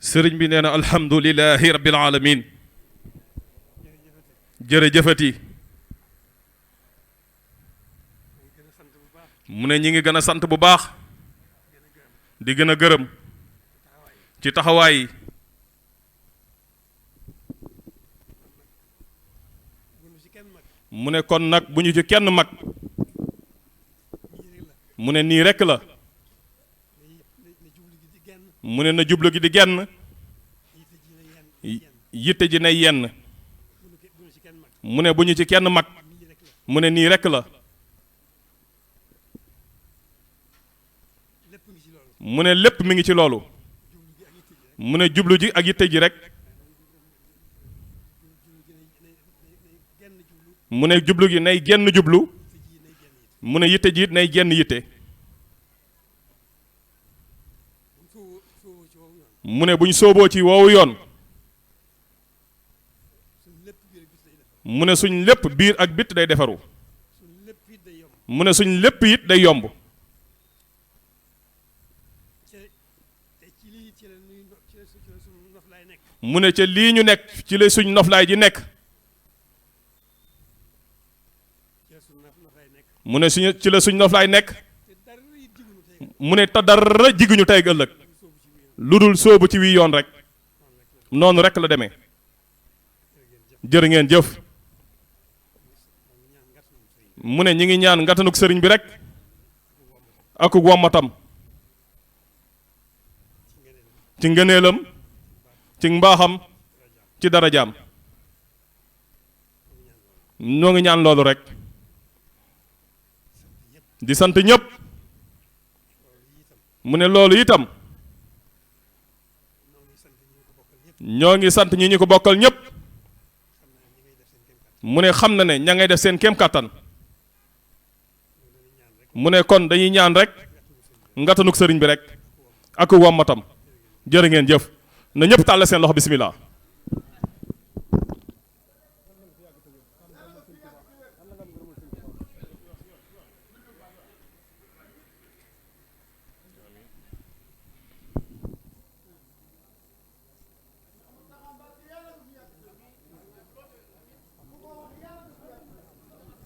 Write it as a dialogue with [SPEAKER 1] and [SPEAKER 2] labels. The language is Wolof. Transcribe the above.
[SPEAKER 1] sëriñ bi nee na alhamdulillahi rabbil alamin jërëjëfati mu ne ñi ngi gën a sant bu baax di gën a gërëm ci taxawaay yi mu ne kon nag bu ñu ci kenn mag mu ne nii rekk la mu ne na jublu gi di genn yitte ji nay yenn mu ne bu ñu ci kenn mag mu ne nii rekk la mu ne lépp mi ngi ci loolu mu ne jublu ji ak yitte ji rek mu ne jublu gi nay genn jublu mu ne yitte ji nay genn yitte mu ne buñ sooboo ci woowu yoon mu ne suñ lépp biir ak bitt day defaru mu ne suñ lépp it day yomb mu ne ca lii ñu nekk ci la suñ noflaay ji nekk mu ne suñu ci la suñ noflaay nekk mu ne te dara jiguñu tey ëllëg lu dul sóobu ci wii yoon rek noonu rek la demee jërë ngeen jëf mu ne ñi ngi ñaan ngatanuk sëriñ bi rek ak wommatam ci ngëneelam ci mbaaxam ci darajaam ñoo ngi ñaan loolu rek di sant ñëpp mu ne loolu itam ñoo ngi sant ñi ñu ko bokkal ñëpp mu ne xam na ne ña ngay def seen kéem kàttan mu ne kon dañuy ñaan rek ngatanuk sëriñ bi rek ak wommatam jërë ngeen jëf na ñëpp tàll seen loxo bismillah